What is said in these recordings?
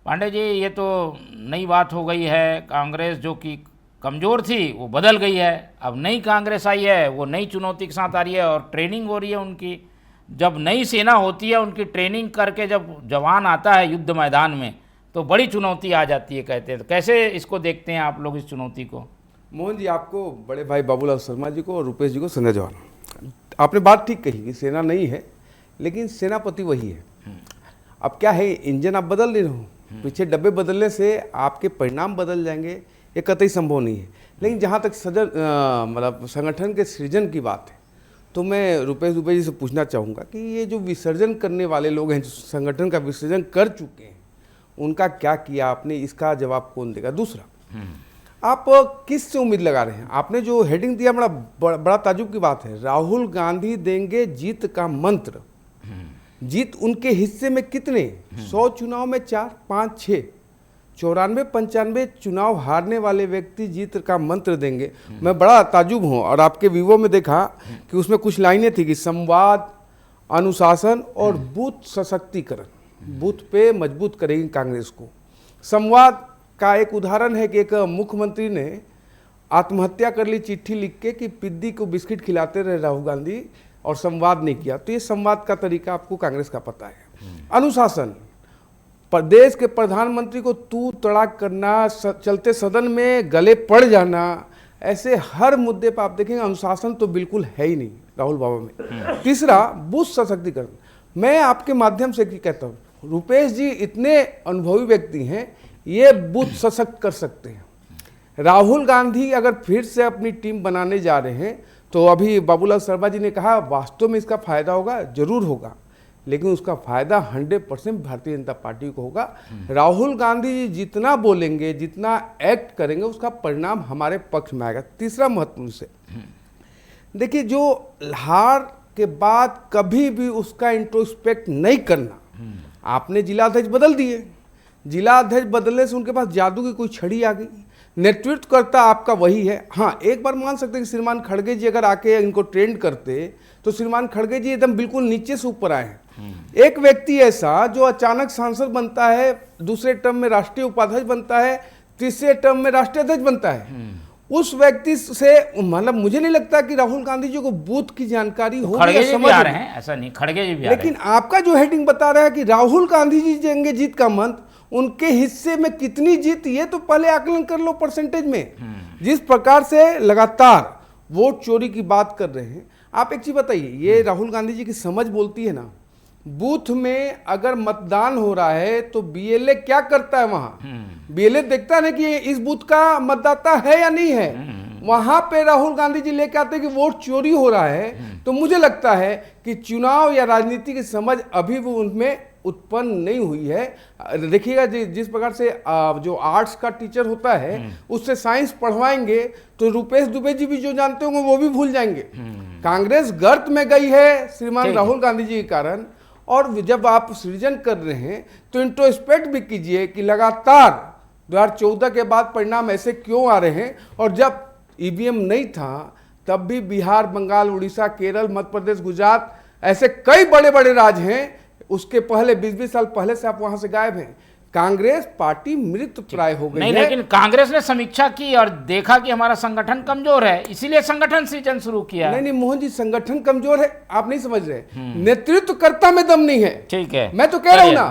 पांडे जी, ये तो नई बात हो गई है। कांग्रेस जो कि कमज़ोर थी वो बदल गई है। अब नई कांग्रेस आई है, वो नई चुनौती के साथ आ रही है और ट्रेनिंग हो रही है उनकी। जब नई सेना होती है, उनकी ट्रेनिंग करके जब जवान आता है युद्ध मैदान में, तो बड़ी चुनौती आ जाती है कहते हैं। तो कैसे इसको देखते हैं आप लोग, इस चुनौती को? मोहन जी, आपको, बड़े भाई बाबूलाल शर्मा जी को और रुपेश जी को संजय जवान, आपने बात ठीक कही कि सेना नहीं है, लेकिन सेनापति वही है। अब क्या है, इंजन आप बदल नहीं रहे हो, पीछे डब्बे बदलने से आपके परिणाम बदल जाएंगे, ये कतई संभव नहीं है। लेकिन जहाँ तक मतलब संगठन के सृजन की बात है, तो मैं रुपेश दुबे जी से पूछना चाहूँगा कि ये जो विसर्जन करने वाले लोग हैं, जो संगठन का विसर्जन कर चुके हैं, उनका क्या किया आपने, इसका जवाब कौन देगा? दूसरा, आप किस से उम्मीद लगा रहे हैं? आपने जो हेडिंग दिया, बड़ा ताजुब की बात है, राहुल गांधी देंगे जीत का मंत्र। जीत उनके हिस्से में कितने? 100 चुनाव में 4, 5, 6, 94, 95 चुनाव हारने वाले व्यक्ति जीत का मंत्र देंगे। मैं बड़ा ताजुब हूँ। और आपके विवो में देखा कि उसमें कुछ लाइनें थी कि संवाद, अनुशासन और बूथ सशक्तिकरण, बूथ पे मजबूत करेगी कांग्रेस को। संवाद का एक उदाहरण है कि एक मुख्यमंत्री ने आत्महत्या कर ली चिट्ठी लिख के कि पिद्दी को बिस्किट खिलाते रहे राहुल गांधी, और संवाद नहीं किया। तो ये संवाद का तरीका आपको कांग्रेस का पता है। अनुशासन, प्रदेश के प्रधानमंत्री को तू तड़ाक करना, चलते सदन में गले पड़ जाना, ऐसे हर मुद्दे पर आप देखेंगे अनुशासन तो बिल्कुल है ही नहीं राहुल बाबा में। तीसरा, बूथ सशक्तिकरण। मैं आपके माध्यम से कहता हूँ, रुपेश जी इतने अनुभवी व्यक्ति हैं, ये बूथ सशक्त कर सकते हैं। राहुल गांधी अगर फिर से अपनी टीम बनाने जा रहे हैं, तो अभी बाबूलाल शर्मा जी ने कहा वास्तव में इसका फायदा होगा, जरूर होगा, लेकिन उसका फायदा 100% भारतीय जनता पार्टी को होगा। राहुल गांधी जी जितना बोलेंगे, जितना एक्ट करेंगे, उसका परिणाम हमारे पक्ष में आएगा। तीसरा महत्वपूर्ण से देखिए, जो हार के बाद कभी भी उसका इंट्रोस्पेक्ट नहीं करना। आपने जिलाध्यक्ष बदल दिए, जिलाध्यक्ष बदलने से उनके पास जादू की कोई छड़ी आ गई। नेतृत्व करता आपका वही है। हाँ, एक बार मान सकते हैं कि श्रीमान खड़गे जी अगर आके इनको ट्रेंड करते, तो श्रीमान खड़गे जी एकदम बिल्कुल नीचे से ऊपर आए हैं। एक व्यक्ति ऐसा जो अचानक सांसद बनता है, दूसरे टर्म में राष्ट्रीय उपाध्यक्ष बनता है, तीसरे टर्म में राष्ट्रीय अध्यक्ष बनता है, उस व्यक्ति से मतलब मुझे नहीं लगता कि राहुल गांधी जी को बूथ की जानकारी हो। खड़गे जी भी आ रहे हैं, ऐसा नहीं, खड़गे जी भी आ रहे हैं। लेकिन आपका जो हेडिंग बता रहा है कि राहुल गांधी जी देंगे जीत का मंत्र, उनके हिस्से में कितनी जीत, ये तो पहले आकलन कर लो परसेंटेज में। जिस प्रकार से लगातार वोट चोरी की बात कर रहे हैं, आप एक चीज बताइए, ये राहुल गांधी जी की समझ बोलती है ना, बूथ में अगर मतदान हो रहा है तो बीएलए क्या करता है वहां? बीएलए देखता है ना कि इस बूथ का मतदाता है या नहीं है। वहां पे राहुल गांधी जी लेके आते हैं कि वोट चोरी हो रहा है। तो मुझे लगता है कि चुनाव या राजनीति की समझ अभी भी उनमें उत्पन्न नहीं हुई है। देखिएगा जिस प्रकार से जो आर्ट्स का टीचर होता है, उससे साइंस पढ़वाएंगे तो रुपेश दुबे जी भी जो जानते होंगे वो भी भूल जाएंगे। कांग्रेस गर्त में गई है श्रीमान राहुल गांधी जी के कारण। और जब आप सृजन कर रहे हैं तो इंट्रोस्पेक्ट भी कीजिए कि लगातार 2014 के बाद परिणाम ऐसे क्यों आ रहे हैं। और जब ईवीएम नहीं था तब भी बिहार, बंगाल, उड़ीसा, केरल, मध्य प्रदेश, गुजरात, ऐसे कई बड़े बड़े राज्य हैं, उसके पहले 20-20 साल पहले से आप वहां से गायब हैं। कांग्रेस पार्टी मृत प्राय हो गई नहीं, है। लेकिन कांग्रेस ने समीक्षा की और देखा कि हमारा संगठन कमजोर है, इसीलिए संगठन सृजन शुरू किया। नहीं मोहन जी, संगठन कमजोर है आप नहीं समझ रहे, नेतृत्वकर्ता में दम नहीं है। ठीक है, मैं तो कह रहा हूं ना,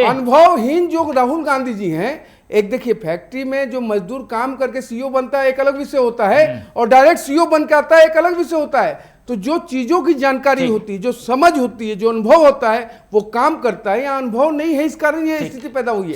अनुभवहीन जो राहुल गांधी जी हैं। एक देखिए, फैक्ट्री में जो मजदूर काम करके सीईओ बनता है एक अलग विषय होता है, और डायरेक्ट सीईओ बन के आता है एक अलग विषय होता है। तो जो चीजों की जानकारी होती है, जो समझ होती है, जो अनुभव होता है, वो काम करता है। या अनुभव नहीं है, इस कारण ये स्थिति पैदा हुई है।